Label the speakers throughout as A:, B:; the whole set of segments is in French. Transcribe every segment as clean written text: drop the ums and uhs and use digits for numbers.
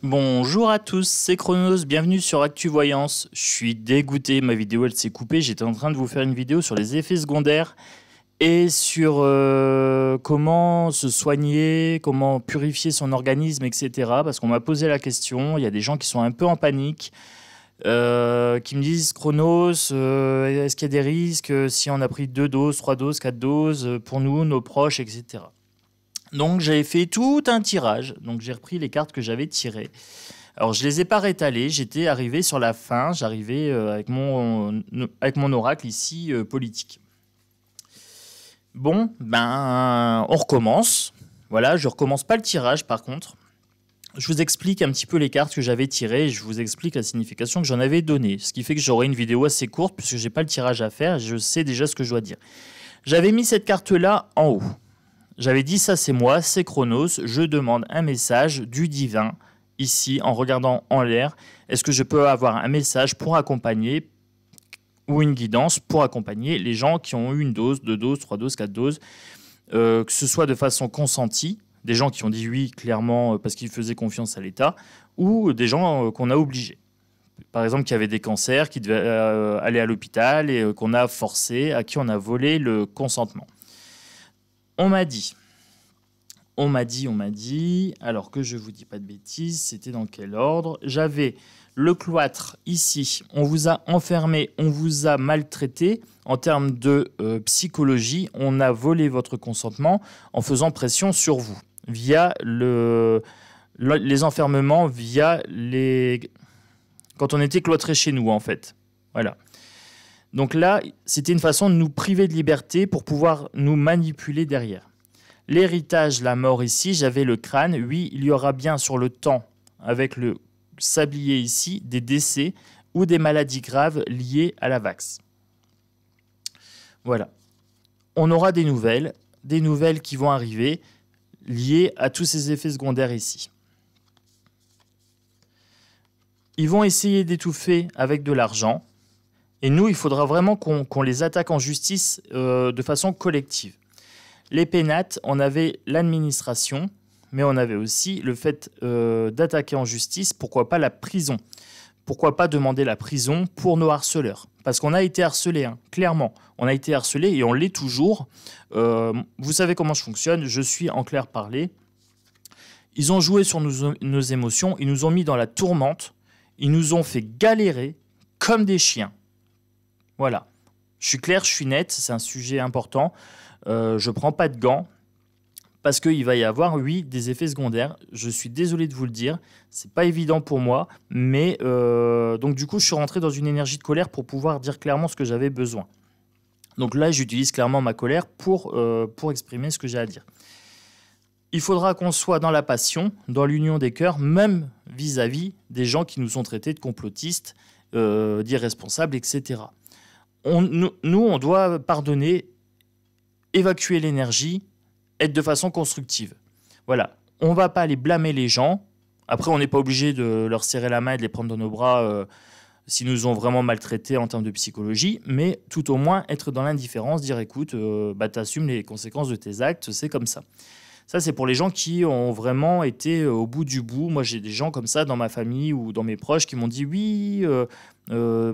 A: Bonjour à tous, c'est Chronos, bienvenue sur ActuVoyance. Je suis dégoûté, ma vidéo elle s'est coupée, j'étais en train de vous faire une vidéo sur les effets secondaires et sur comment se soigner, comment purifier son organisme, etc. Parce qu'on m'a posé la question, il y a des gens qui sont un peu en panique, qui me disent Chronos, est-ce qu'il y a des risques si on a pris 2 doses, 3 doses, 4 doses pour nous, nos proches, etc. Donc j'avais fait tout un tirage, donc j'ai repris les cartes que j'avais tirées. Alors je les ai pas rétalées, j'étais arrivé sur la fin, j'arrivais avec mon oracle ici politique. Bon, ben on recommence. Voilà, je recommence pas le tirage par contre. Je vous explique un petit peu les cartes que j'avais tirées et je vous explique la signification que j'en avais donnée. Ce qui fait que j'aurai une vidéo assez courte puisque j'ai pas le tirage à faire et je sais déjà ce que je dois dire. J'avais mis cette carte-là en haut. J'avais dit ça c'est moi, c'est Chronos, je demande un message du divin, ici en regardant en l'air. Est-ce que je peux avoir un message pour accompagner ou une guidance pour accompagner les gens qui ont eu une dose, 2 doses, 3 doses, 4 doses, que ce soit de façon consentie, des gens qui ont dit oui clairement parce qu'ils faisaient confiance à l'État, ou des gens qu'on a obligés. Par exemple, qui avaient des cancers, qui devaient aller à l'hôpital et qu'on a forcé, à qui on a volé le consentement. On m'a dit, alors que je vous dis pas de bêtises, c'était dans quel ordre? J'avais le cloître ici, on vous a enfermé, on vous a maltraité en termes de psychologie, on a volé votre consentement en faisant pression sur vous, via les enfermements, quand on était cloîtré chez nous en fait. Voilà. Donc là, c'était une façon de nous priver de liberté pour pouvoir nous manipuler derrière. L'héritage, la mort ici, j'avais le crâne. Oui, il y aura bien sur le temps, avec le sablier ici, des décès ou des maladies graves liées à la vax. Voilà. On aura des nouvelles qui vont arriver liées à tous ces effets secondaires ici. Ils vont essayer d'étouffer avec de l'argent. Et nous, il faudra vraiment qu'on les attaque en justice de façon collective. Les pénates, on avait l'administration, mais on avait aussi le fait d'attaquer en justice, pourquoi pas la prison. Pourquoi pas demander la prison pour nos harceleurs? Parce qu'on a été harcelés, hein, clairement. On a été harcelés et on l'est toujours. Vous savez comment je fonctionne, je suis en clair parler. Ils ont joué sur nos émotions, ils nous ont mis dans la tourmente, ils nous ont fait galérer comme des chiens. Voilà, je suis clair, je suis net, c'est un sujet important. Je ne prends pas de gants parce qu'il va y avoir, oui, des effets secondaires. Je suis désolé de vous le dire, c'est pas évident pour moi, mais donc du coup, je suis rentré dans une énergie de colère pour pouvoir dire clairement ce que j'avais besoin. Donc là, j'utilise clairement ma colère pour exprimer ce que j'ai à dire. Il faudra qu'on soit dans la passion, dans l'union des cœurs, même vis-à-vis des gens qui nous ont traités de complotistes, d'irresponsables, etc. Nous, on doit pardonner, évacuer l'énergie, être de façon constructive. Voilà, on ne va pas aller blâmer les gens. Après, on n'est pas obligé de leur serrer la main et de les prendre dans nos bras s'ils nous ont vraiment maltraités en termes de psychologie, mais tout au moins être dans l'indifférence, dire écoute, t'assumes les conséquences de tes actes, c'est comme ça. Ça, c'est pour les gens qui ont vraiment été au bout du bout. Moi, j'ai des gens comme ça dans ma famille ou dans mes proches qui m'ont dit oui,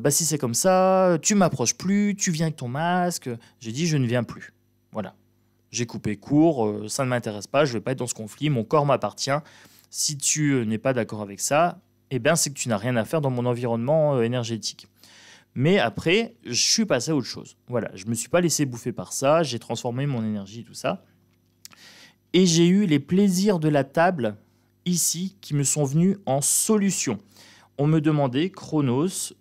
A: si c'est comme ça, tu m'approches plus, tu viens avec ton masque. J'ai dit je ne viens plus. Voilà. J'ai coupé court, ça ne m'intéresse pas, je ne vais pas être dans ce conflit, mon corps m'appartient. Si tu n'es pas d'accord avec ça, eh bien, c'est que tu n'as rien à faire dans mon environnement énergétique. Mais après, je suis passé à autre chose. Voilà, je ne me suis pas laissé bouffer par ça, j'ai transformé mon énergie, tout ça. Et j'ai eu les plaisirs de la table ici qui me sont venus en solution. On me demandait, Chronos,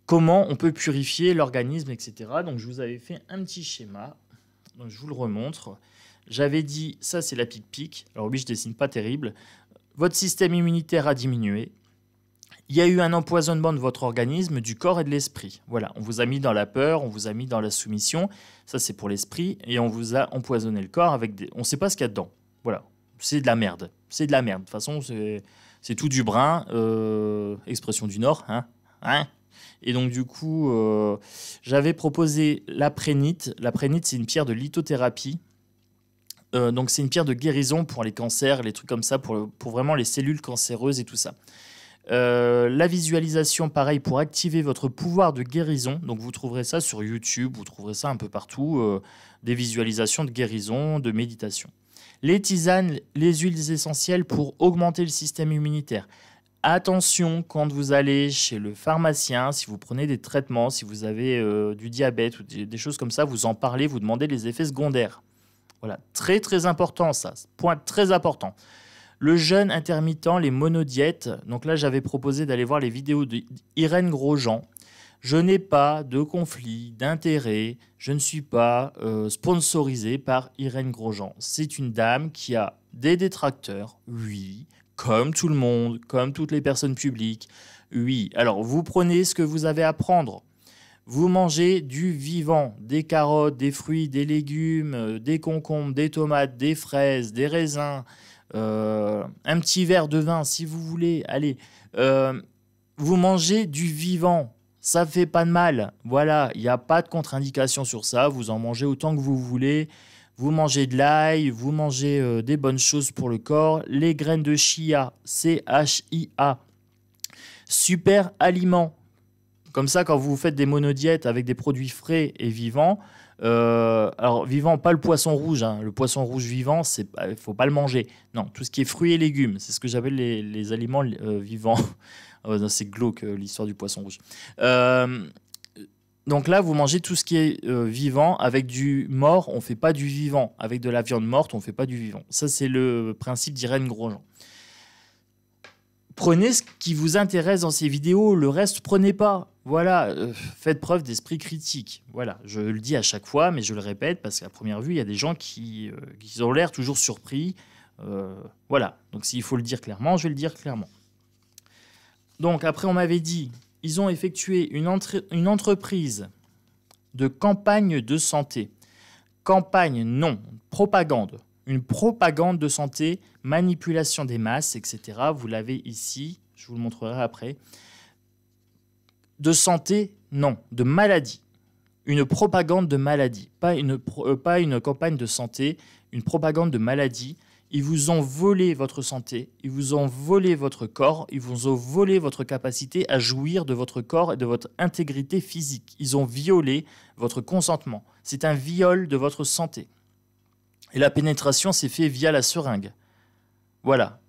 A: comment on peut purifier l'organisme, etc. Donc je vous avais fait un petit schéma, donc je vous le remontre. J'avais dit, ça c'est la pique-pique, alors oui je dessine pas terrible, votre système immunitaire a diminué, il y a eu un empoisonnement de votre organisme, du corps et de l'esprit. Voilà, on vous a mis dans la peur, on vous a mis dans la soumission. Ça, c'est pour l'esprit. Et on vous a empoisonné le corps avec des... On ne sait pas ce qu'il y a dedans. Voilà, c'est de la merde. C'est de la merde. De toute façon, c'est tout du brin. Expression du Nord. Hein. Et donc, du coup, j'avais proposé la prénite. La prénite, c'est une pierre de lithothérapie Donc c'est une pierre de guérison pour les cancers, les trucs comme ça, pour vraiment les cellules cancéreuses et tout ça. La visualisation, pareil, pour activer votre pouvoir de guérison. Donc vous trouverez ça sur YouTube, vous trouverez ça un peu partout, des visualisations de guérison, de méditation. Les tisanes, les huiles essentielles pour augmenter le système immunitaire. Attention quand vous allez chez le pharmacien, si vous prenez des traitements, si vous avez du diabète ou des choses comme ça, vous en parlez, vous demandez les effets secondaires. Voilà, très très important ça, point très important. Le jeûne intermittent, les monodiètes. Donc là, j'avais proposé d'aller voir les vidéos d'Irène Grosjean. Je n'ai pas de conflit d'intérêt. Je ne suis pas sponsorisé par Irène Grosjean. C'est une dame qui a des détracteurs, oui, comme tout le monde, comme toutes les personnes publiques. Oui, alors vous prenez ce que vous avez à prendre. Vous mangez du vivant, des carottes, des fruits, des légumes, des concombres, des tomates, des fraises, des raisins, un petit verre de vin si vous voulez. Allez, vous mangez du vivant, ça fait pas de mal. Voilà, il n'y a pas de contre-indication sur ça. Vous en mangez autant que vous voulez. Vous mangez de l'ail, vous mangez des bonnes choses pour le corps. Les graines de chia, CHIA, super aliment. Comme ça, quand vous faites des monodiètes avec des produits frais et vivants, alors vivant, pas le poisson rouge, hein. Le poisson rouge vivant, il ne faut pas le manger. Non, tout ce qui est fruits et légumes, c'est ce que j'appelle les aliments vivants. C'est glauque l'histoire du poisson rouge. Donc là, vous mangez tout ce qui est vivant. Avec du mort, on ne fait pas du vivant. Avec de la viande morte, on ne fait pas du vivant. Ça, c'est le principe d'Irène Grosjean. Prenez ce qui vous intéresse dans ces vidéos, le reste, prenez pas. Voilà, faites preuve d'esprit critique. Voilà, je le dis à chaque fois, mais je le répète, parce qu'à première vue, il y a des gens qui ont l'air toujours surpris. Voilà, donc s'il faut le dire clairement, je vais le dire clairement. Donc après, on m'avait dit, ils ont effectué une entreprise de campagne de santé. Campagne, non, propagande. Une propagande de santé, manipulation des masses, etc. Vous l'avez ici, je vous le montrerai après. De santé, non, de maladie. Une propagande de maladie, pas une campagne de santé, une propagande de maladie. Ils vous ont volé votre santé, ils vous ont volé votre corps, ils vous ont volé votre capacité à jouir de votre corps et de votre intégrité physique. Ils ont violé votre consentement. C'est un viol de votre santé. Et la pénétration s'est faite via la seringue. Voilà.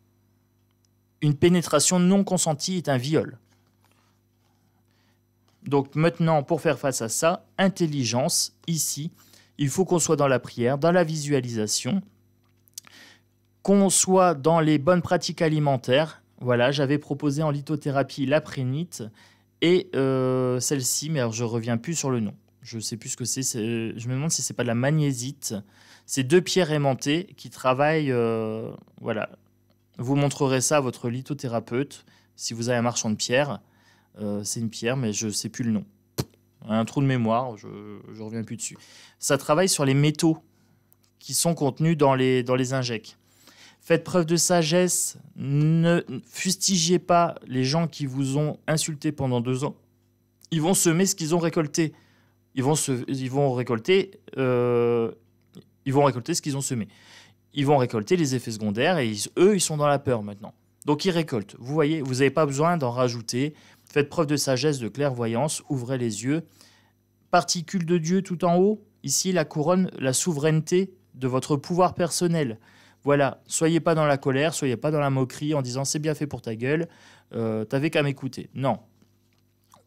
A: Une pénétration non consentie est un viol. Donc maintenant, pour faire face à ça, intelligence, ici, il faut qu'on soit dans la prière, dans la visualisation, qu'on soit dans les bonnes pratiques alimentaires. Voilà, j'avais proposé en lithothérapie la prénite et celle-ci, mais alors je ne reviens plus sur le nom. Je ne sais plus ce que c'est. Je me demande si ce n'est pas de la magnézite. C'est 2 pierres aimantées qui travaillent. Voilà. Vous montrerez ça à votre lithothérapeute. Si vous avez un marchand de pierres, c'est une pierre, mais je ne sais plus le nom. Un trou de mémoire, je ne reviens plus dessus. Ça travaille sur les métaux qui sont contenus dans les injects. Faites preuve de sagesse. Ne fustigez pas les gens qui vous ont insulté pendant 2 ans. Ils vont semer ce qu'ils ont récolté. Ils vont récolter ce qu'ils ont semé. Ils vont récolter les effets secondaires et eux, ils sont dans la peur maintenant. Donc, ils récoltent. Vous voyez, vous n'avez pas besoin d'en rajouter. Faites preuve de sagesse, de clairvoyance. Ouvrez les yeux. Particule de Dieu tout en haut. Ici, la couronne, la souveraineté de votre pouvoir personnel. Voilà, soyez pas dans la colère, soyez pas dans la moquerie en disant « c'est bien fait pour ta gueule, t'avais qu'à m'écouter ». Non.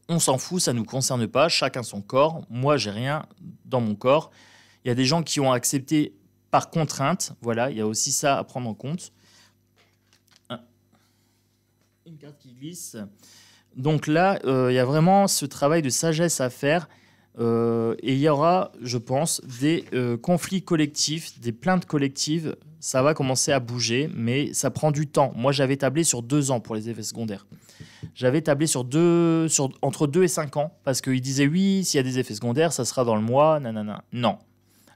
A: On s'en fout, ça ne nous concerne pas, chacun son corps. Moi, j'ai rien dans mon corps. Il y a des gens qui ont accepté par contrainte. Voilà, il y a aussi ça à prendre en compte. Une carte qui glisse. Donc là, il y a vraiment ce travail de sagesse à faire. Et il y aura, je pense, des conflits collectifs, des plaintes collectives. Ça va commencer à bouger, mais ça prend du temps. Moi, j'avais tablé sur 2 ans pour les effets secondaires. J'avais tablé entre 2 et 5 ans, parce qu'ils disaient oui, s'il y a des effets secondaires, ça sera dans le mois, nanana. Non.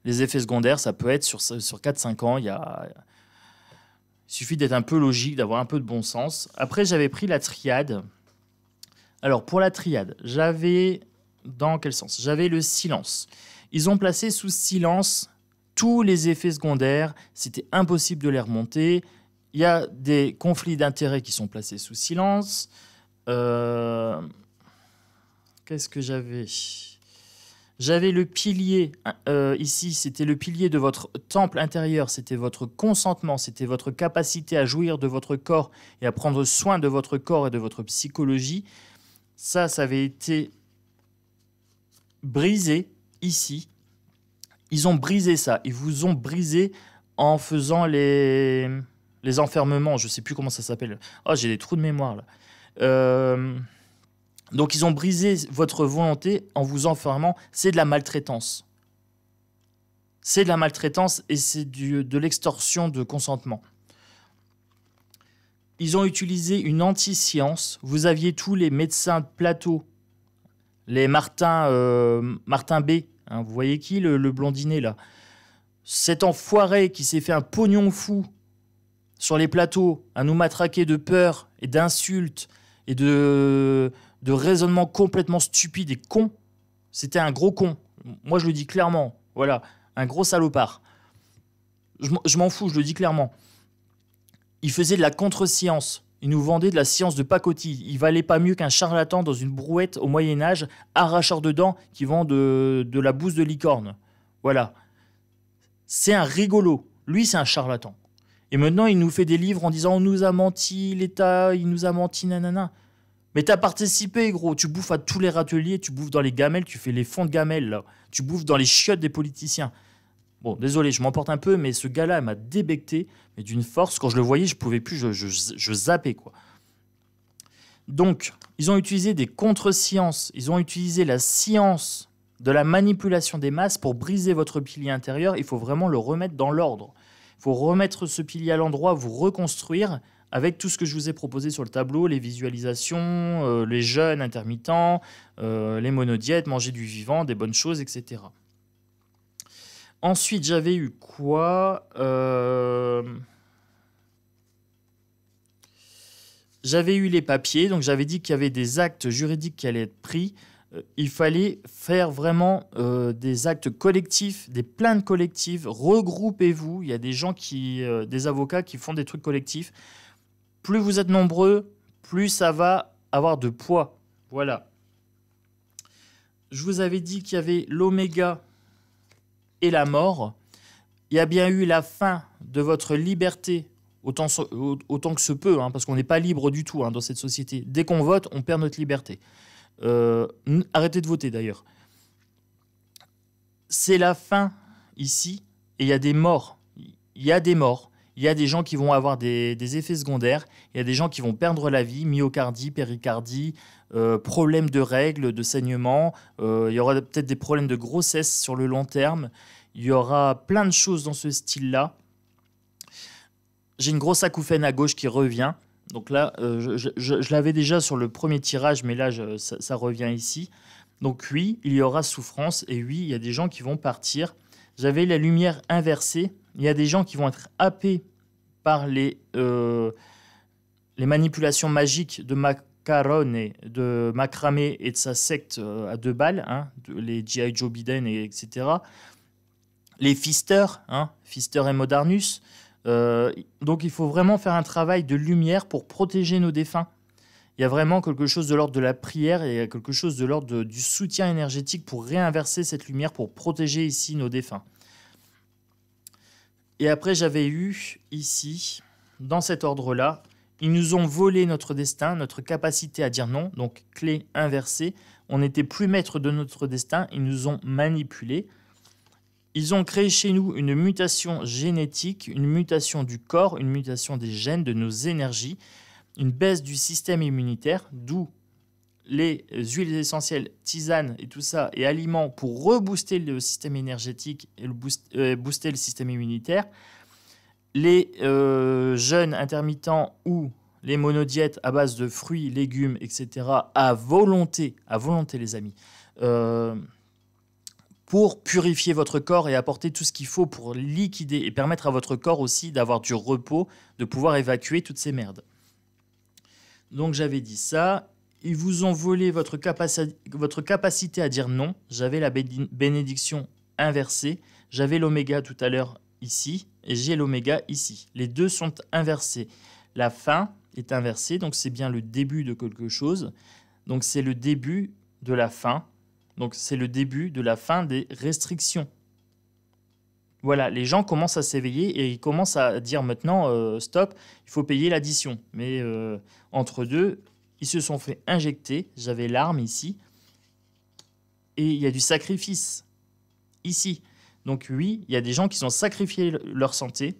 A: Les effets secondaires, ça peut être sur 4-5 ans. Il suffit d'être un peu logique, d'avoir un peu de bon sens. Après, j'avais pris la triade. Alors, pour la triade, j'avais... Dans quel sens? J'avais le silence. Ils ont placé sous silence tous les effets secondaires, c'était impossible de les remonter. Il y a des conflits d'intérêts qui sont placés sous silence. Qu'est-ce que j'avais ? J'avais le pilier, ici, c'était le pilier de votre temple intérieur, c'était votre consentement, c'était votre capacité à jouir de votre corps et à prendre soin de votre corps et de votre psychologie. Ça avait été brisé ici. Ils ont brisé ça, ils vous ont brisé en faisant les enfermements, je ne sais plus comment ça s'appelle. Oh, j'ai des trous de mémoire là. Donc, ils ont brisé votre volonté en vous enfermant. C'est de la maltraitance. C'est de la maltraitance et c'est de l'extorsion de consentement. Ils ont utilisé une anti-science. Vous aviez tous les médecins de plateau, les Martin B. Hein, vous voyez qui, le blondinet, là? Cet enfoiré qui s'est fait un pognon fou sur les plateaux à nous matraquer de peur et d'insultes et de raisonnements complètement stupides et cons. C'était un gros con. Moi, je le dis clairement. Voilà, un gros salopard. Je m'en fous, je le dis clairement. Il faisait de la contre-science. Il nous vendait de la science de pacotille. Il valait pas mieux qu'un charlatan dans une brouette au Moyen-Âge, arracheur de dents qui vend de la bouse de licorne. Voilà. C'est un rigolo. Lui, c'est un charlatan. Et maintenant, il nous fait des livres en disant « On nous a menti, l'État, il nous a menti, nanana ». Mais t'as participé, gros. Tu bouffes à tous les râteliers, tu bouffes dans les gamelles, tu fais les fonds de gamelles, là. Tu bouffes dans les chiottes des politiciens. Bon, désolé, je m'emporte un peu, mais ce gars-là m'a débecté, mais d'une force. Quand je le voyais, je pouvais plus, je zappais, quoi. Donc, ils ont utilisé des contre-sciences. Ils ont utilisé la science de la manipulation des masses pour briser votre pilier intérieur. Il faut vraiment le remettre dans l'ordre. Il faut remettre ce pilier à l'endroit, vous reconstruire avec tout ce que je vous ai proposé sur le tableau, les visualisations, les jeûnes intermittents, les monodiètes, manger du vivant, des bonnes choses, etc. Ensuite, j'avais eu quoi ? J'avais eu les papiers, donc j'avais dit qu'il y avait des actes juridiques qui allaient être pris. Il fallait faire vraiment des actes collectifs, des plaintes collectives. Regroupez-vous. Il y a des gens des avocats qui font des trucs collectifs. Plus vous êtes nombreux, plus ça va avoir de poids. Voilà. Je vous avais dit qu'il y avait l'oméga et la mort. Il y a bien eu la fin de votre liberté, autant que se peut, hein, parce qu'on n'est pas libre du tout, hein, dans cette société. Dès qu'on vote, on perd notre liberté. Arrêtez de voter, d'ailleurs. C'est la fin, ici, et il y a des morts. Il y a des morts. Il y a des gens qui vont avoir des effets secondaires. Il y a des gens qui vont perdre la vie, myocardie, péricardie, problèmes de règles, de saignement. Il y aura peut-être des problèmes de grossesse sur le long terme. Il y aura plein de choses dans ce style-là. J'ai une grosse acouphène à gauche qui revient. Donc là, je l'avais déjà sur le premier tirage, mais là, ça revient ici. Donc oui, il y aura souffrance. Et oui, il y a des gens qui vont partir. J'avais la lumière inversée. Il y a des gens qui vont être happés par les manipulations magiques de Macarone, de Macramé et de sa secte à 2 balles, hein, les G.I. Joe Biden, etc. Les Fisters, hein, Fister et Modernus. Donc il faut vraiment faire un travail de lumière pour protéger nos défunts. Il y a vraiment quelque chose de l'ordre de la prière et il y a quelque chose de l'ordre du soutien énergétique pour réinverser cette lumière, pour protéger ici nos défunts. Et après, j'avais eu ici, dans cet ordre-là, ils nous ont volé notre destin, notre capacité à dire non, donc clé inversée. On n'était plus maître de notre destin, ils nous ont manipulés. Ils ont créé chez nous une mutation génétique, une mutation du corps, une mutation des gènes, de nos énergies, une baisse du système immunitaire, d'où les huiles essentielles, tisanes et tout ça, et aliments pour rebooster le système énergétique et booster le système immunitaire. Les jeûnes intermittents ou les monodiètes à base de fruits, légumes, etc. à volonté les amis, pour purifier votre corps et apporter tout ce qu'il faut pour liquider et permettre à votre corps aussi d'avoir du repos, de pouvoir évacuer toutes ces merdes. Donc j'avais dit ça. Ils vous ont volé votre capacité à dire non. J'avais la bénédiction inversée. J'avais l'oméga tout à l'heure ici et j'ai l'oméga ici. Les deux sont inversés. La fin est inversée, donc c'est bien le début de quelque chose. Donc c'est le début de la fin. Donc c'est le début de la fin des restrictions. Voilà, les gens commencent à s'éveiller et ils commencent à dire maintenant, stop, il faut payer l'addition. Mais entre deux, ils se sont fait injecter. J'avais l'arme ici. Et il y a du sacrifice ici. Donc oui, il y a des gens qui ont sacrifié leur santé.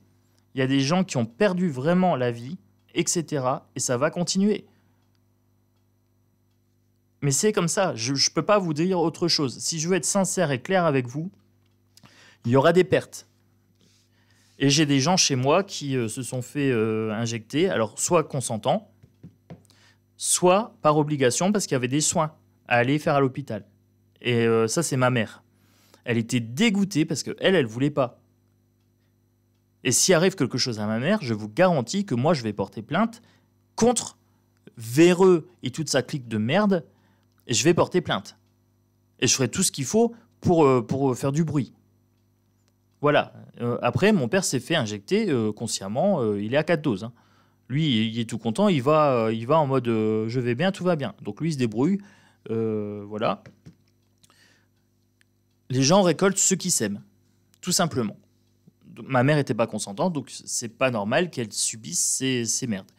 A: Il y a des gens qui ont perdu vraiment la vie, etc. Et ça va continuer. Mais c'est comme ça. Je ne peux pas vous dire autre chose. Si je veux être sincère et clair avec vous, il y aura des pertes. Et j'ai des gens chez moi qui se sont fait injecter, alors soit consentants, soit par obligation parce qu'il y avait des soins à aller faire à l'hôpital. Et ça, c'est ma mère. Elle était dégoûtée parce qu'elle, elle ne voulait pas. Et s'il arrive quelque chose à ma mère, je vous garantis que moi, je vais porter plainte contre Véreux et toute sa clique de merde. Et je vais porter plainte. Et je ferai tout ce qu'il faut pour faire du bruit. Voilà. Après, mon père s'est fait injecter consciemment. Il est à 4 doses. Hein. Lui, il est tout content. Il va en mode je vais bien, tout va bien. Donc lui, il se débrouille. Voilà. Les gens récoltent ce qu'ils sèment, tout simplement. Ma mère n'était pas consentante, donc c'est pas normal qu'elle subisse ces merdes.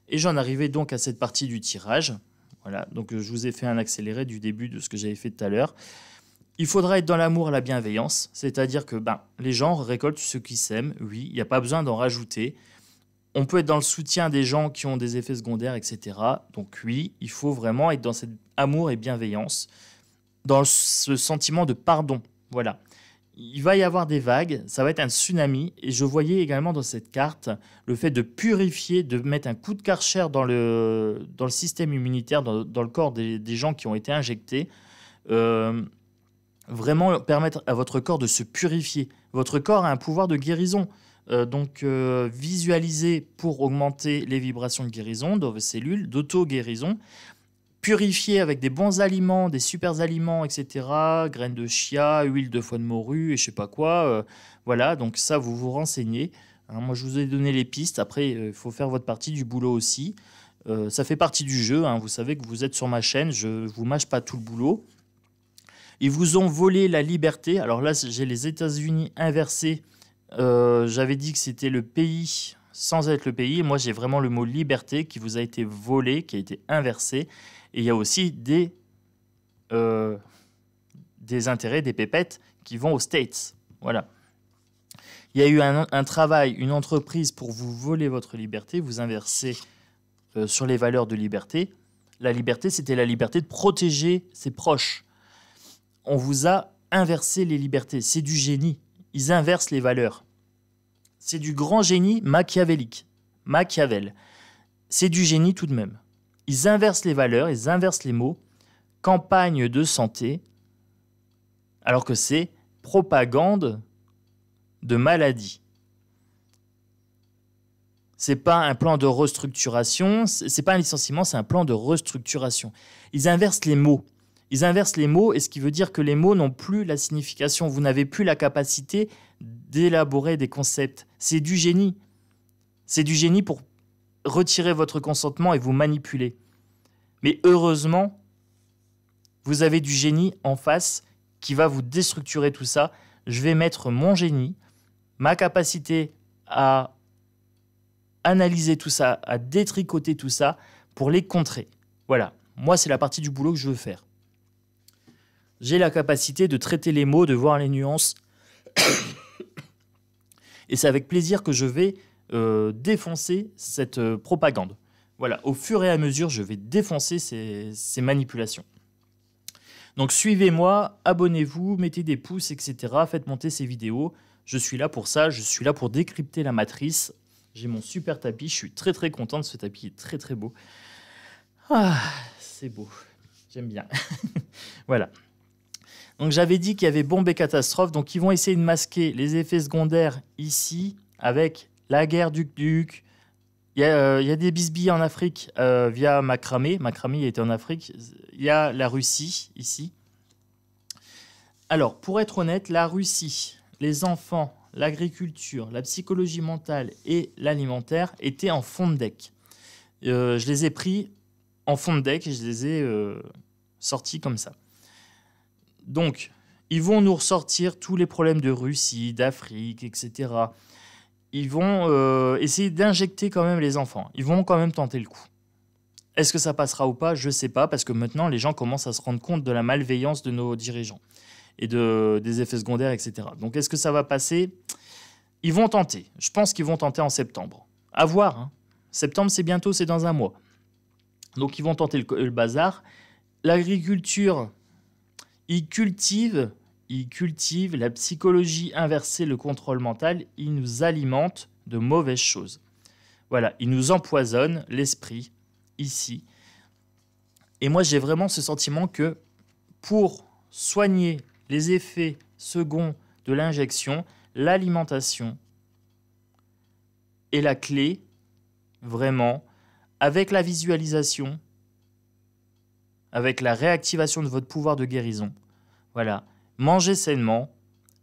A: Et j'en arrivais donc à cette partie du tirage. Voilà, donc je vous ai fait un accéléré du début de ce que j'avais fait tout à l'heure. Il faudra être dans l'amour et la bienveillance, c'est-à-dire que les gens récoltent ce qu'ils sèment, oui, il n'y a pas besoin d'en rajouter. On peut être dans le soutien des gens qui ont des effets secondaires, etc. Donc oui, il faut vraiment être dans cet amour et bienveillance, dans ce sentiment de pardon. Voilà. Il va y avoir des vagues, ça va être un tsunami. Et je voyais également dans cette carte le fait de purifier, de mettre un coup de Karcher dans le système immunitaire, dans le corps des gens qui ont été injectés. Vraiment permettre à votre corps de se purifier. Votre corps a un pouvoir de guérison. Donc visualisez pour augmenter les vibrations de guérison dans vos cellules, d'auto-guérison. Purifier avec des bons aliments, des super aliments, etc. Graines de chia, huile de foie de morue et je sais pas quoi. Voilà, donc ça, vous vous renseignez. Hein, moi, je vous ai donné les pistes. Après, il faut faire votre partie du boulot aussi. Ça fait partie du jeu. Hein. Vous savez que vous êtes sur ma chaîne. Je ne vous mâche pas tout le boulot. Ils vous ont volé la liberté. Alors là, j'ai les États-Unis inversés. J'avais dit que c'était le pays sans être le pays. Moi, j'ai vraiment le mot liberté qui vous a été volé, qui a été inversé. Et il y a aussi des intérêts, des pépettes qui vont aux States. Voilà. Il y a eu un travail, une entreprise pour vous voler votre liberté, vous inverser sur les valeurs de liberté. La liberté, c'était la liberté de protéger ses proches. On vous a inversé les libertés. C'est du génie. Ils inversent les valeurs. C'est du grand génie machiavélique. Machiavel. C'est du génie tout de même. Ils inversent les valeurs, ils inversent les mots. Campagne de santé, alors que c'est propagande de maladie. C'est pas un plan de restructuration, c'est pas un licenciement, c'est un plan de restructuration. Ils inversent les mots. Ils inversent les mots, et ce qui veut dire que les mots n'ont plus la signification. Vous n'avez plus la capacité d'élaborer des concepts. C'est du génie. C'est du génie pour retirer votre consentement et vous manipuler. Mais heureusement, vous avez du génie en face qui va vous déstructurer tout ça. Je vais mettre mon génie, ma capacité à analyser tout ça, à détricoter tout ça pour les contrer. Voilà, moi c'est la partie du boulot que je veux faire. J'ai la capacité de traiter les mots, de voir les nuances. Et c'est avec plaisir que je vais défoncer cette propagande. Voilà, au fur et à mesure, je vais défoncer ces manipulations. Donc suivez-moi, abonnez-vous, mettez des pouces, etc. Faites monter ces vidéos. Je suis là pour ça, je suis là pour décrypter la matrice. J'ai mon super tapis, je suis très très content de ce tapis, il est très très beau. Ah, c'est beau, j'aime bien. Voilà. Donc j'avais dit qu'il y avait bombe et catastrophe, donc ils vont essayer de masquer les effets secondaires ici avec la guerre Duc. Il y a des bisbilles en Afrique via Macramé. Macramé était en Afrique. Il y a la Russie ici. Alors, pour être honnête, la Russie, les enfants, l'agriculture, la psychologie mentale et l'alimentaire étaient en fond de deck. Je les ai pris en fond de deck et je les ai sortis comme ça. Donc, ils vont nous ressortir tous les problèmes de Russie, d'Afrique, etc. Ils vont essayer d'injecter quand même les enfants. Ils vont quand même tenter le coup. Est-ce que ça passera ou pas? Je ne sais pas, parce que maintenant, les gens commencent à se rendre compte de la malveillance de nos dirigeants et des effets secondaires, etc. Donc, est-ce que ça va passer? Ils vont tenter. Je pense qu'ils vont tenter en septembre. À voir. Hein. Septembre, c'est bientôt, c'est dans un mois. Donc, ils vont tenter le bazar. L'agriculture, ils cultivent la psychologie inversée, le contrôle mental. Ils nous alimentent de mauvaises choses. Voilà, ils nous empoisonnent l'esprit ici. Et moi, j'ai vraiment ce sentiment que pour soigner les effets seconds de l'injection, l'alimentation est la clé, vraiment, avec la visualisation, avec la réactivation de votre pouvoir de guérison. Voilà, mangez sainement,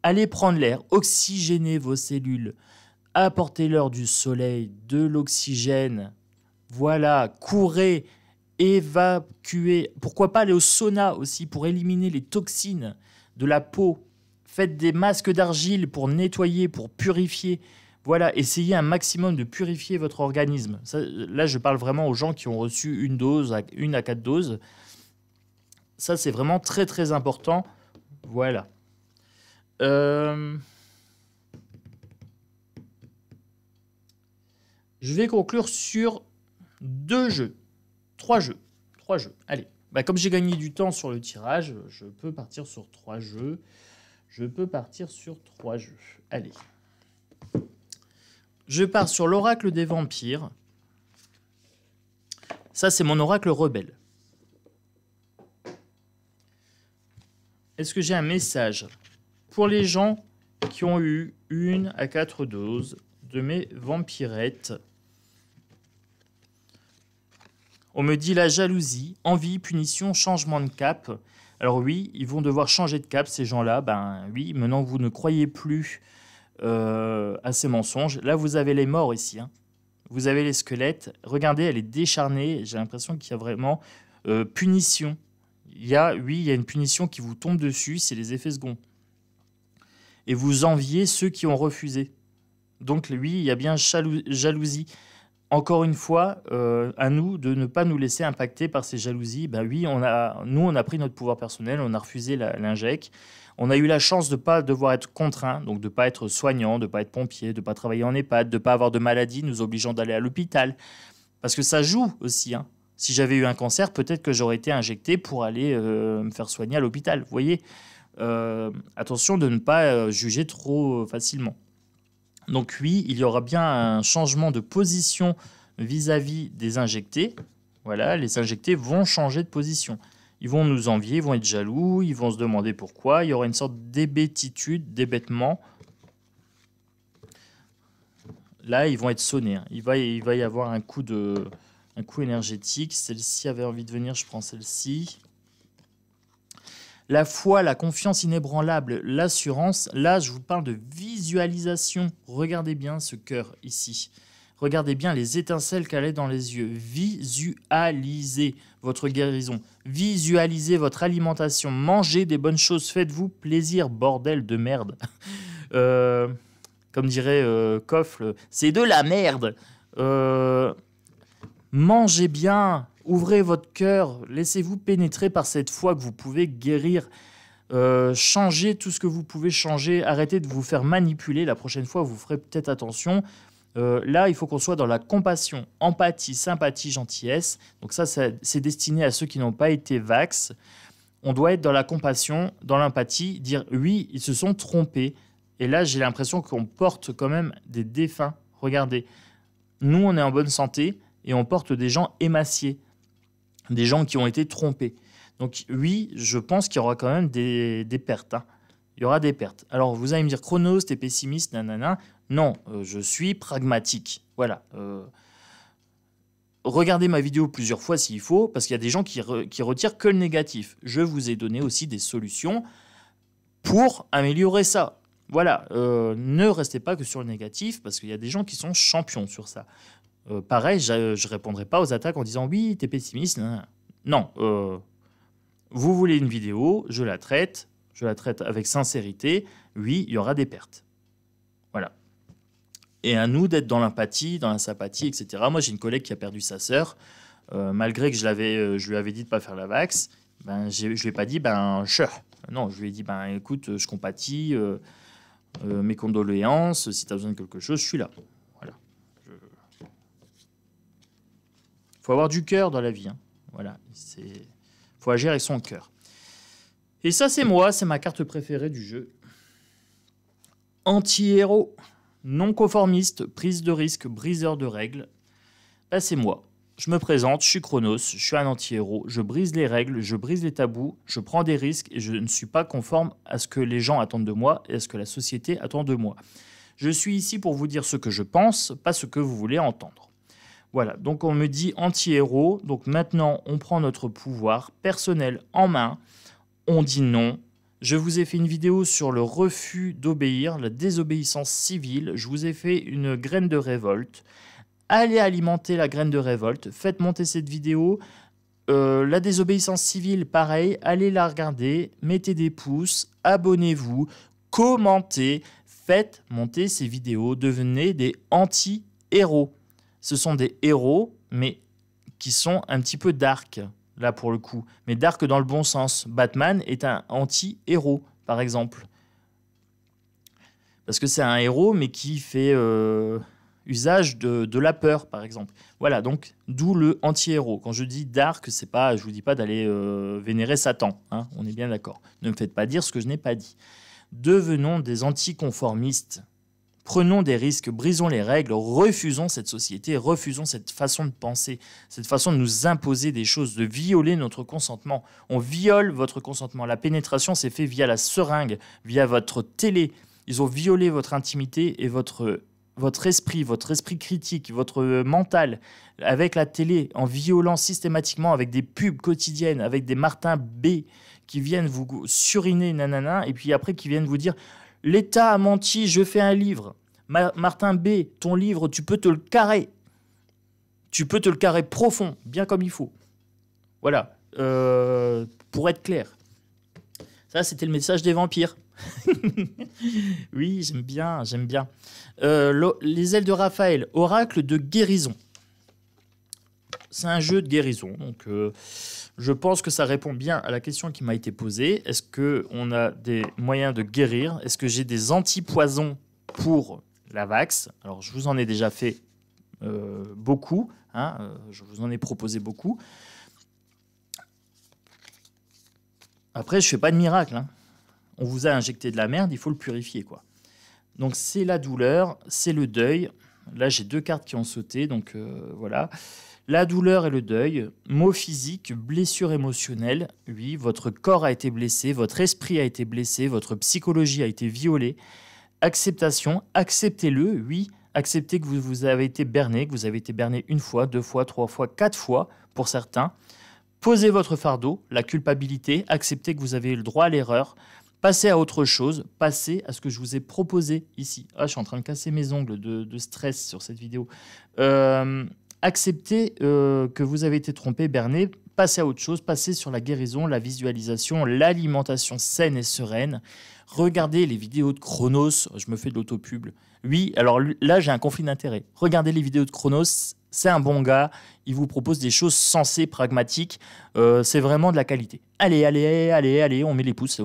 A: allez prendre l'air, oxygénez vos cellules, apportez-leur du soleil, de l'oxygène. Voilà, courez, évacuez. Pourquoi pas aller au sauna aussi pour éliminer les toxines de la peau. Faites des masques d'argile pour nettoyer, pour purifier. Voilà, essayez un maximum de purifier votre organisme. Ça, là, je parle vraiment aux gens qui ont reçu une à 4 doses. Ça, c'est vraiment très, très important. Voilà. Je vais conclure sur 2 jeux. 3 jeux. Allez. Comme j'ai gagné du temps sur le tirage, je peux partir sur 3 jeux. Allez. Je pars sur l'oracle des vampires. Ça, c'est mon oracle rebelle. Est-ce que j'ai un message pour les gens qui ont eu 1 à 4 doses de mes vampirettes? On me dit la jalousie, envie, punition, changement de cap. Alors oui, ils vont devoir changer de cap, ces gens-là. Ben oui, maintenant vous ne croyez plus à ces mensonges. Là, vous avez les morts ici. Hein. Vous avez les squelettes. Regardez, elle est décharnée. J'ai l'impression qu'il y a vraiment punition. Il y a une punition qui vous tombe dessus, c'est les effets seconds. Et vous enviez ceux qui ont refusé. Donc oui, il y a bien jalousie. Encore une fois, à nous de ne pas nous laisser impacter par ces jalousies. Ben oui, on a pris notre pouvoir personnel, on a refusé l'inject. On a eu la chance de ne pas devoir être contraint, donc de ne pas être soignant, de ne pas être pompier, de ne pas travailler en EHPAD, de ne pas avoir de maladie nous obligeant d'aller à l'hôpital. Parce que ça joue aussi. Hein. Si j'avais eu un cancer, peut-être que j'aurais été injecté pour aller me faire soigner à l'hôpital. Vous voyez, attention de ne pas juger trop facilement. Donc oui, il y aura bien un changement de position vis-à-vis des injectés. Voilà, les injectés vont changer de position. Ils vont nous envier, ils vont être jaloux, ils vont se demander pourquoi. Il y aura une sorte d'hébétitude, d'hébétement. Là, ils vont être sonnés. Hein. Il va y avoir un coup énergétique. Celle-ci avait envie de venir, je prends celle-ci. La foi, la confiance inébranlable, l'assurance. Là, je vous parle de visualisation. Regardez bien ce cœur ici. Regardez bien les étincelles qu'elle a dans les yeux. Visualisez votre guérison. Visualisez votre alimentation. Mangez des bonnes choses. Faites-vous plaisir, bordel de merde. Comme dirait Koffle, c'est de la merde. Mangez bien. Ouvrez votre cœur, laissez-vous pénétrer par cette foi que vous pouvez guérir. Changez tout ce que vous pouvez changer. Arrêtez de vous faire manipuler. La prochaine fois, vous ferez peut-être attention. Là, il faut qu'on soit dans la compassion, empathie, sympathie, gentillesse. Donc ça, c'est destiné à ceux qui n'ont pas été vax. On doit être dans la compassion, dans l'empathie, dire oui, ils se sont trompés. Et là, j'ai l'impression qu'on porte quand même des défunts. Regardez, nous, on est en bonne santé et on porte des gens émaciés. Des gens qui ont été trompés. Donc oui, je pense qu'il y aura quand même des pertes. Hein. Il y aura des pertes. Alors vous allez me dire, Chronos, t'es pessimiste, nanana. Non, je suis pragmatique. Voilà. Regardez ma vidéo plusieurs fois s'il faut, parce qu'il y a des gens qui retirent que le négatif. Je vous ai donné aussi des solutions pour améliorer ça. Voilà, ne restez pas que sur le négatif, parce qu'il y a des gens qui sont champions sur ça. Pareil, je ne répondrai pas aux attaques en disant oui, t'es pessimiste. Non, vous voulez une vidéo, je la traite avec sincérité. Oui, il y aura des pertes. Voilà. Et à nous d'être dans l'empathie, dans la sympathie, etc. Moi, j'ai une collègue qui a perdu sa sœur. Malgré que je lui avais dit de ne pas faire la vax, ben, je ne lui ai pas dit, non, je lui ai dit, écoute, je compatis, mes condoléances, si tu as besoin de quelque chose, je suis là. Voilà. Faut avoir du cœur dans la vie. Hein. Voilà. Faut agir avec son cœur. Et ça, c'est moi, c'est ma carte préférée du jeu. Anti-héros, non-conformiste, prise de risque, briseur de règles. Ben, c'est moi. Je me présente, je suis Chronos, je suis un anti-héros, je brise les règles, je brise les tabous, je prends des risques et je ne suis pas conforme à ce que les gens attendent de moi et à ce que la société attend de moi. Je suis ici pour vous dire ce que je pense, pas ce que vous voulez entendre. Voilà, donc on me dit anti-héros, donc maintenant on prend notre pouvoir personnel en main, on dit non. Je vous ai fait une vidéo sur le refus d'obéir, la désobéissance civile, je vous ai fait une graine de révolte. Allez alimenter la graine de révolte, faites monter cette vidéo. La désobéissance civile, pareil, allez la regarder, mettez des pouces, abonnez-vous, commentez, faites monter ces vidéos, devenez des anti-héros. Ce sont des héros, mais qui sont un petit peu dark, là pour le coup. Mais dark dans le bon sens. Batman est un anti-héros, par exemple. Parce que c'est un héros, mais qui fait... usage de la peur, par exemple. Voilà, donc d'où le anti-héros. Quand je dis dark, c'est pas, je vous dis pas d'aller vénérer Satan. Hein, on est bien d'accord. Ne me faites pas dire ce que je n'ai pas dit. Devenons des anticonformistes. Prenons des risques, brisons les règles, refusons cette société, refusons cette façon de penser, cette façon de nous imposer des choses, de violer notre consentement. On viole votre consentement. La pénétration s'est faite via la seringue, via votre télé. Ils ont violé votre intimité et votre esprit critique, votre mental, avec la télé, en violant systématiquement avec des pubs quotidiennes, avec des Martin B qui viennent vous suriner, nanana, et puis après qui viennent vous dire « L'État a menti, je fais un livre. Martin B, ton livre, tu peux te le carrer. Tu peux te le carrer profond, bien comme il faut. » Voilà, pour être clair. Ça, c'était le message des vampires. Oui, j'aime bien. Les ailes de Raphaël, oracle de guérison. C'est un jeu de guérison, donc je pense que ça répond bien à la question qui m'a été posée. Est-ce qu'on a des moyens de guérir? Est-ce que j'ai des antipoisons pour la vax? Alors, je vous en ai déjà fait beaucoup, hein, je vous en ai proposé beaucoup. Après, je ne fais pas de miracle, hein. On vous a injecté de la merde, il faut le purifier, quoi. Donc, c'est la douleur, c'est le deuil. Là, j'ai 2 cartes qui ont sauté, donc voilà. La douleur et le deuil. Maux physiques, blessure émotionnelle. Oui, votre corps a été blessé, votre esprit a été blessé, votre psychologie a été violée. Acceptation, acceptez-le, oui. Acceptez que vous avez été berné, 1 fois, 2 fois, 3 fois, 4 fois pour certains. Posez votre fardeau, la culpabilité, acceptez que vous avez le droit à l'erreur. Passez à autre chose, passez à ce que je vous ai proposé ici. Ah, je suis en train de casser mes ongles de stress sur cette vidéo. Acceptez que vous avez été trompé, berné, passez à autre chose, passez sur la guérison, la visualisation, l'alimentation saine et sereine. Regardez les vidéos de Chronos, je me fais de l'autopub. Oui, alors là, j'ai un conflit d'intérêts. Regardez les vidéos de Chronos, c'est un bon gars, il vous propose des choses sensées, pragmatiques, c'est vraiment de la qualité. Allez, on met les pouces,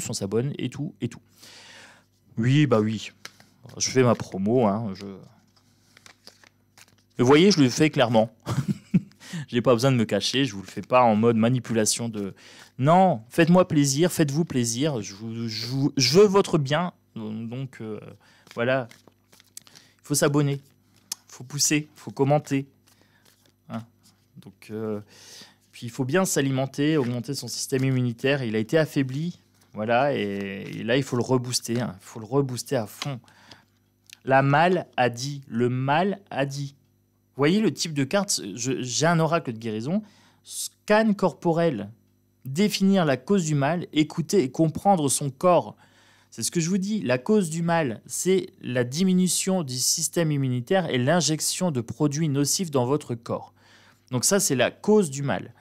A: on s'abonne et tout, et tout. Oui, bah oui, je fais ma promo, hein, Vous voyez, je le fais clairement. Je n'ai pas besoin de me cacher, je ne vous le fais pas en mode manipulation de... Non, faites-moi plaisir, faites-vous plaisir, je veux votre bien, donc voilà. Il faut s'abonner, il faut pousser, il faut commenter. Hein, donc, puis il faut bien s'alimenter, augmenter son système immunitaire. Il a été affaibli, voilà, et là il faut le rebooster. Il faut le rebooster à fond. Le mal a dit. Vous voyez le type de carte, j'ai un oracle de guérison. Scan corporel, définir la cause du mal, écouter et comprendre son corps. C'est ce que je vous dis. La cause du mal, c'est la diminution du système immunitaire et l'injection de produits nocifs dans votre corps. Donc ça, c'est la cause du mal.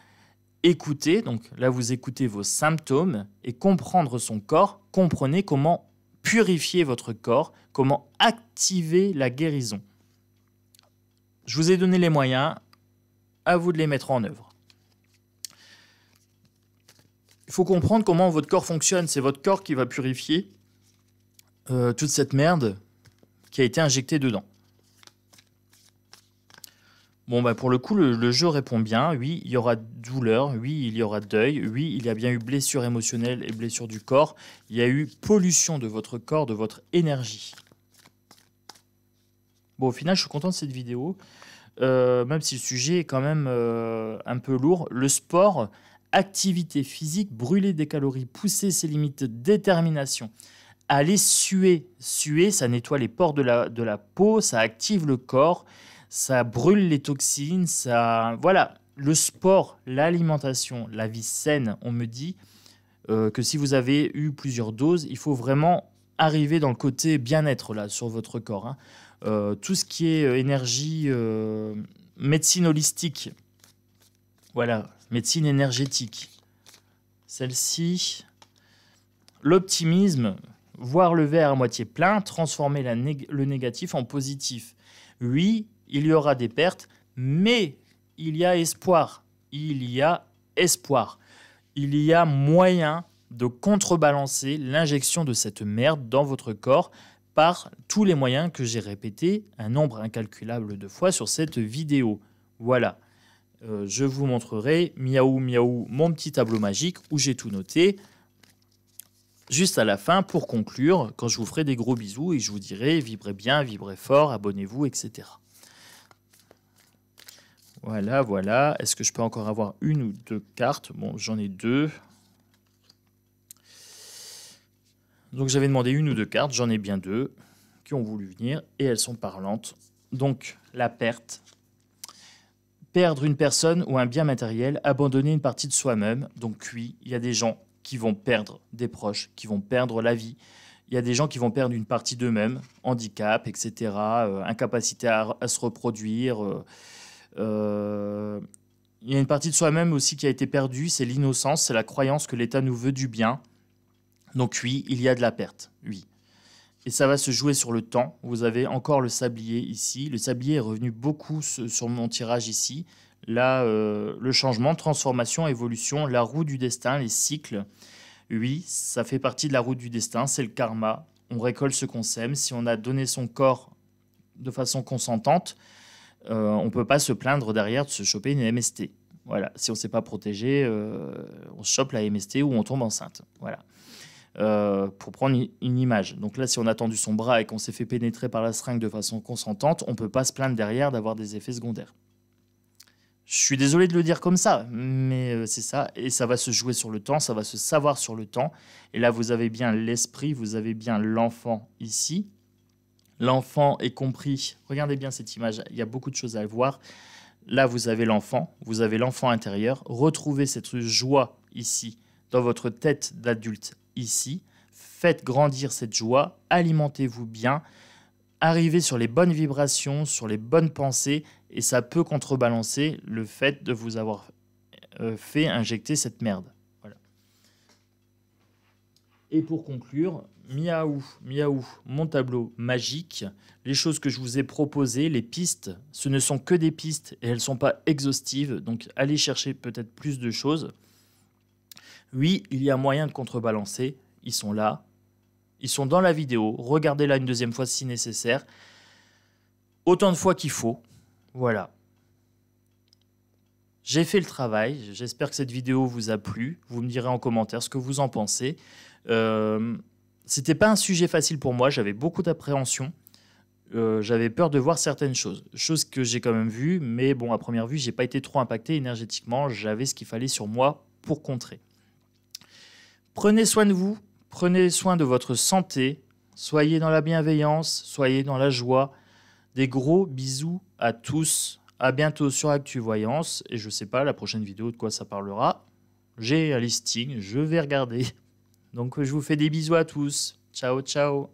A: Écoutez, donc là, vous écoutez vos symptômes et comprendre son corps. Comprenez comment purifier votre corps, comment activer la guérison. Je vous ai donné les moyens, à vous de les mettre en œuvre. Il faut comprendre comment votre corps fonctionne. C'est votre corps qui va purifier toute cette merde qui a été injectée dedans. Bon, bah pour le coup, le jeu répond bien. Oui, il y aura douleur. Oui, il y aura deuil. Oui, il y a bien eu blessure émotionnelle et blessure du corps. Il y a eu pollution de votre corps, de votre énergie. Bon, au final, je suis content de cette vidéo. Même si le sujet est quand même un peu lourd. Le sport, activité physique, brûler des calories, pousser ses limites, détermination. Aller suer. Suer, ça nettoie les pores de la peau, ça active le corps, ça brûle les toxines, ça... Voilà, le sport, l'alimentation, la vie saine, on me dit que si vous avez eu plusieurs doses, il faut vraiment arriver dans le côté bien-être là sur votre corps. Hein. Tout ce qui est énergie, médecine holistique, voilà, médecine énergétique. Celle-ci, l'optimisme, voir le verre à moitié plein, transformer le négatif en positif. Oui, il y aura des pertes, mais il y a espoir. Il y a espoir. Il y a moyen de contrebalancer l'injection de cette merde dans votre corps par tous les moyens que j'ai répétés un nombre incalculable de fois sur cette vidéo. Voilà. Je vous montrerai, miaou miaou, mon petit tableau magique où j'ai tout noté. Juste à la fin, pour conclure, quand je vous ferai des gros bisous et je vous dirai vibrez bien, vibrez fort, abonnez-vous, etc. Voilà, voilà. Est-ce que je peux encore avoir une ou deux cartes? Bon, j'en ai deux. Donc j'avais demandé une ou deux cartes, j'en ai bien deux qui ont voulu venir et elles sont parlantes. Donc la perte. Perdre une personne ou un bien matériel, abandonner une partie de soi-même. Donc oui, il y a des gens qui vont perdre des proches, qui vont perdre la vie. Il y a des gens qui vont perdre une partie d'eux-mêmes, handicap, etc., incapacité à se reproduire. Il y a une partie de soi-même aussi qui a été perdue, c'est l'innocence, c'est la croyance que l'État nous veut du bien. Donc oui, il y a de la perte, oui. Et ça va se jouer sur le temps. Vous avez encore le sablier ici. Le sablier est revenu beaucoup sur mon tirage ici. Là, le changement, transformation, évolution, la roue du destin, les cycles. Oui, ça fait partie de la roue du destin, c'est le karma. On récolte ce qu'on sème. Si on a donné son corps de façon consentante, on ne peut pas se plaindre derrière de se choper une MST. Voilà. Si on ne s'est pas protégé, on se chope la MST ou on tombe enceinte. Voilà. Pour prendre une image. Donc là, si on a tendu son bras et qu'on s'est fait pénétrer par la seringue de façon consentante, on ne peut pas se plaindre derrière d'avoir des effets secondaires. Je suis désolé de le dire comme ça, mais c'est ça. Et ça va se jouer sur le temps, ça va se savoir sur le temps. Et là, vous avez bien l'esprit, vous avez bien l'enfant ici. L'enfant est compris. Regardez bien cette image, il y a beaucoup de choses à voir. Là, vous avez l'enfant intérieur. Retrouvez cette joie ici, dans votre tête d'adulte ici. Faites grandir cette joie, alimentez-vous bien, arrivez sur les bonnes vibrations, sur les bonnes pensées, et ça peut contrebalancer le fait de vous avoir fait injecter cette merde. Voilà. Et pour conclure, miaou, miaou, mon tableau magique, les choses que je vous ai proposées, les pistes, ce ne sont que des pistes et elles ne sont pas exhaustives, donc allez chercher peut-être plus de choses. Oui, il y a moyen de contrebalancer, ils sont là, ils sont dans la vidéo, regardez-la une deuxième fois si nécessaire, autant de fois qu'il faut, voilà. J'ai fait le travail, j'espère que cette vidéo vous a plu, vous me direz en commentaire ce que vous en pensez. C'était pas un sujet facile pour moi, j'avais beaucoup d'appréhension, j'avais peur de voir certaines choses que j'ai quand même vues, mais bon, à première vue, j'ai pas été trop impacté énergétiquement, j'avais ce qu'il fallait sur moi pour contrer. Prenez soin de vous, prenez soin de votre santé, soyez dans la bienveillance, soyez dans la joie. Des gros bisous à tous, à bientôt sur ActuVoyance, et je sais pas la prochaine vidéo de quoi ça parlera. J'ai un listing, je vais regarder. Donc je vous fais des bisous à tous. Ciao, ciao.